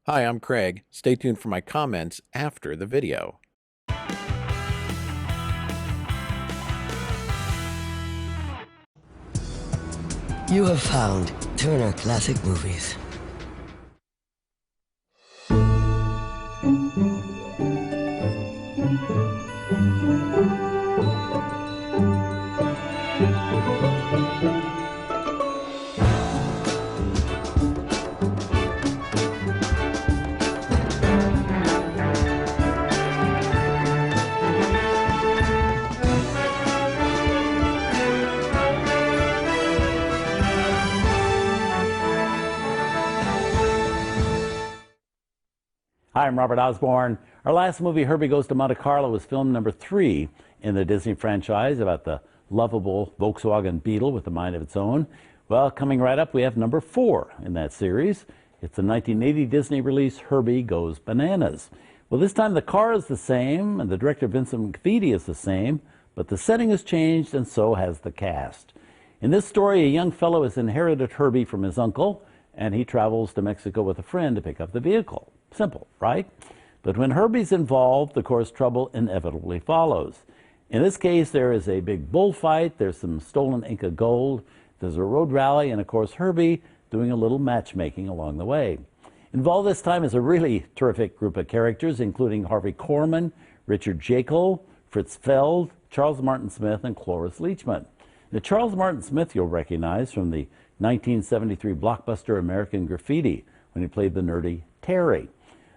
Hi, I'm Craig. Stay tuned for my comments after the video. You have found Turner Classic Movies. Hi, I'm Robert Osborne. Our last movie, Herbie Goes to Monte Carlo, was film number 3 in the Disney franchise about the lovable Volkswagen Beetle with a mind of its own. Well, coming right up, we have number 4 in that series. It's the 1980 Disney release, Herbie Goes Bananas. Well, this time the car is the same, and the director, Vincent McFeety, is the same, but the setting has changed, and so has the cast. In this story, a young fellow has inherited Herbie from his uncle, and he travels to Mexico with a friend to pick up the vehicle. Simple, right? But when Herbie's involved, of course, trouble inevitably follows. In this case, there is a big bullfight, there's some stolen Inca gold, there's a road rally, and of course, Herbie doing a little matchmaking along the way. Involved this time is a really terrific group of characters, including Harvey Korman, Richard Jaeckel, Fritz Feld, Charles Martin Smith, and Cloris Leachman. Now, Charles Martin Smith you'll recognize from the 1973 blockbuster American Graffiti when he played the nerdy Terry.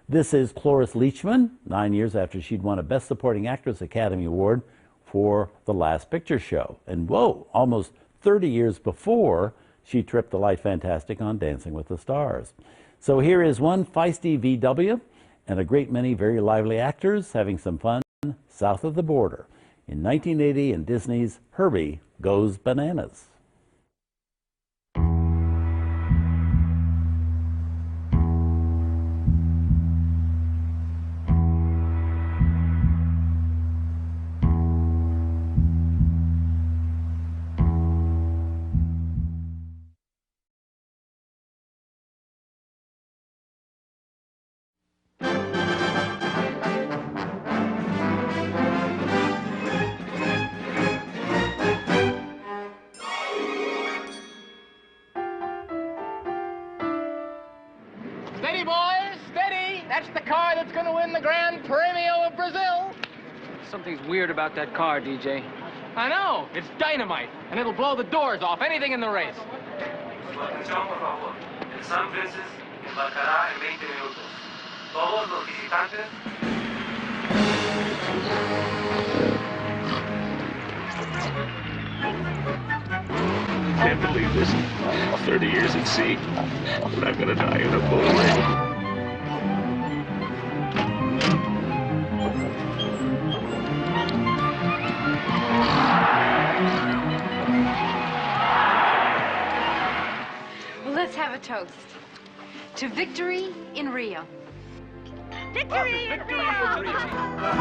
This is Cloris Leachman, 9 years after she'd won a Best Supporting Actress Academy Award for The Last Picture Show. And whoa, almost 30 years before she tripped the light fantastic on Dancing with the Stars. So here is one feisty VW and a great many very lively actors having some fun south of the border in 1980 in Disney's Herbie Goes Bananas. Steady, boys, steady. That's the car that's going to win the Grand Premio of Brazil. Something's weird about that car, DJ. I know. It's dynamite, and it'll blow the doors off anything in the race. Su atención, por favor. El San Francis embarcará en 20 minutos. Todos los visitantes. Can't believe this. 30 years at sea, and I'm gonna die in a boat. Well, let's have a toast to victory in Rio. Victory in Rio!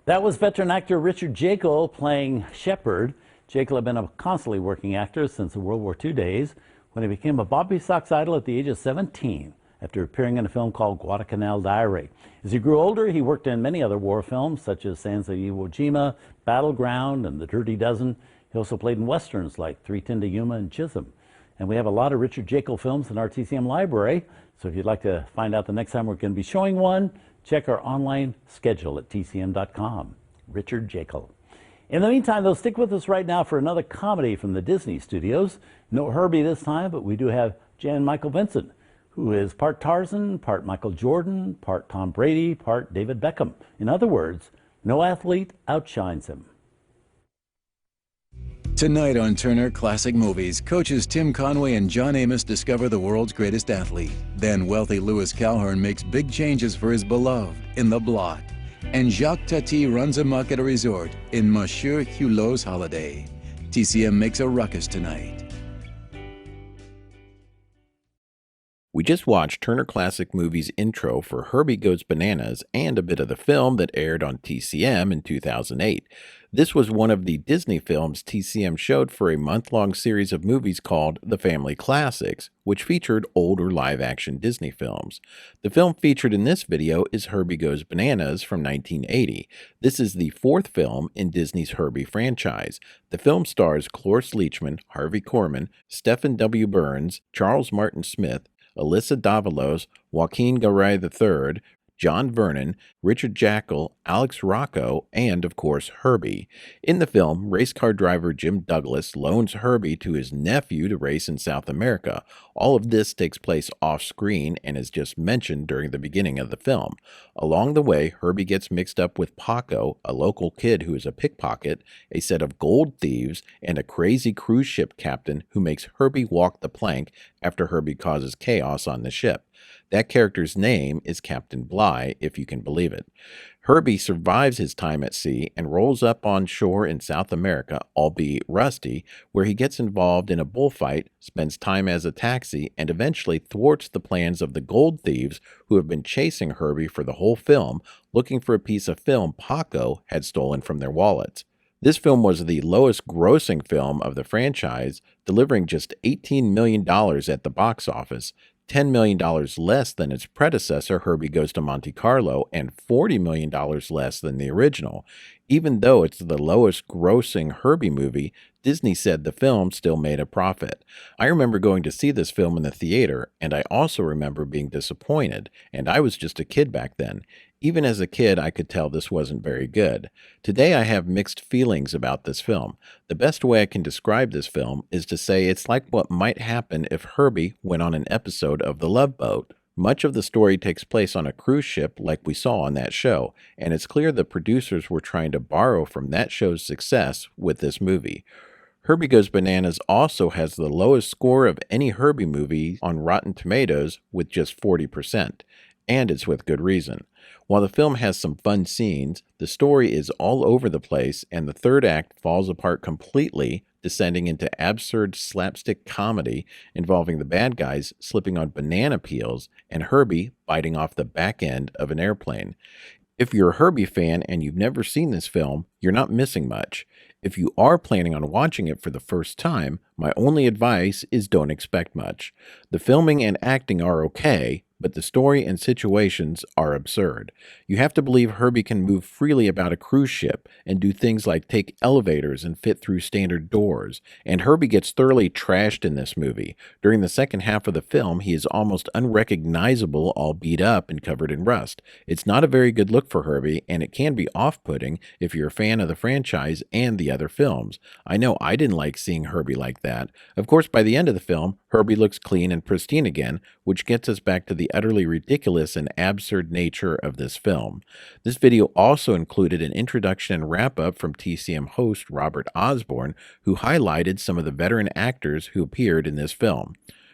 That was veteran actor Richard Jaeckel playing Shepard. Jaeckel had been a constantly working actor since the World War II days when he became a Bobby Sox idol at the age of 17 after appearing in a film called Guadalcanal Diary. As he grew older, he worked in many other war films such as Sansa Iwo Jima, Battleground, and The Dirty Dozen. He also played in westerns like 3:10 to Yuma and Chisholm. And we have a lot of Richard Jaeckel films in our TCM library, so if you'd like to find out the next time we're going to be showing one, check our online schedule at tcm.com. Richard Jaeckel. In the meantime, though, stick with us right now for another comedy from the Disney studios. No Herbie this time, but we do have Jan Michael Vincent, who is part Tarzan, part Michael Jordan, part Tom Brady, part David Beckham. In other words, no athlete outshines him. Tonight on Turner Classic Movies, coaches Tim Conway and John Amos discover the world's greatest athlete. Then wealthy Louis Calhern makes big changes for his beloved in The Blot. And Jacques Tati runs amok at a resort in Monsieur Hulot's Holiday. TCM makes a ruckus tonight. We just watched Turner Classic Movies intro for Herbie Goes Bananas and a bit of the film that aired on TCM in 2008. This was one of the Disney films TCM showed for a month-long series of movies called The Family Classics, which featured older live-action Disney films. The film featured in this video is Herbie Goes Bananas from 1980. This is the fourth film in Disney's Herbie franchise. The film stars Cloris Leachman, Harvey Korman, Stephan W. Burns, Charles Martin Smith, Elyssa Davalos, Joaquin Garay III, John Vernon, Richard Jaeckel, Alex Rocco, and, of course, Herby. In the film, race car driver Jim Douglas loans Herby to his nephew to race in South America. All of this takes place off-screen and is just mentioned during the beginning of the film. Along the way, Herby gets mixed up with Paco, a local kid who is a pickpocket, a set of gold thieves, and a crazy cruise ship captain who makes Herby walk the plank after Herby causes chaos on the ship. That character's name is Captain Blythe, if you can believe it. Herby survives his time at sea and rolls up on shore in South America, albeit rusty, where he gets involved in a bullfight, spends time as a taxi, and eventually thwarts the plans of the gold thieves who have been chasing Herby for the whole film, looking for a piece of film Paco had stolen from their wallets. This film was the lowest grossing film of the franchise, delivering just $18 million at the box office, $10 million less than its predecessor, Herbie Goes to Monte Carlo, and $40 million less than the original. Even though it's the lowest grossing Herbie movie, Disney said the film still made a profit. I remember going to see this film in the theater, and I also remember being disappointed, and I was just a kid back then. Even as a kid, I could tell this wasn't very good. Today, I have mixed feelings about this film. The best way I can describe this film is to say it's like what might happen if Herbie went on an episode of The Love Boat. Much of the story takes place on a cruise ship like we saw on that show, and it's clear the producers were trying to borrow from that show's success with this movie. Herbie Goes Bananas also has the lowest score of any Herbie movie on Rotten Tomatoes with just 40%, and it's with good reason. While the film has some fun scenes, the story is all over the place, and the third act falls apart completely, descending into absurd slapstick comedy involving the bad guys slipping on banana peels and Herbie biting off the back end of an airplane. If you're a Herbie fan and you've never seen this film, you're not missing much. If you are planning on watching it for the first time, my only advice is don't expect much. The filming and acting are okay, but the story and situations are absurd. You have to believe Herbie can move freely about a cruise ship and do things like take elevators and fit through standard doors. And Herbie gets thoroughly trashed in this movie. During the second half of the film, he is almost unrecognizable, all beat up and covered in rust. It's not a very good look for Herbie, and it can be off-putting if you're a fan of the franchise and the other films. I know I didn't like seeing Herbie like that. Of course, by the end of the film, Herbie looks clean and pristine again, which gets us back to the utterly ridiculous and absurd nature of this film. This video also included an introduction and wrap-up from TCM host Robert Osborne, who highlighted some of the veteran actors who appeared in this film.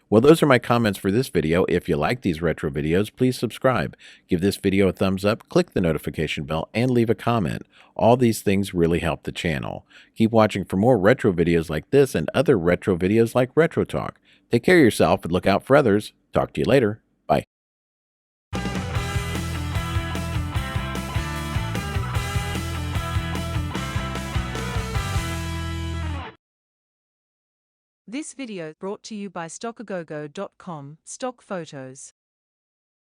Well, those are my comments for this video. If you like these retro videos, please subscribe. Give this video a thumbs up, click the notification bell, and leave a comment. All these things really help the channel. Keep watching for more retro videos like this and other retro videos like Retro Talk. Take care of yourself and look out for others. Talk to you later. Bye. This video brought to you by StockAgogo.com, stock photos.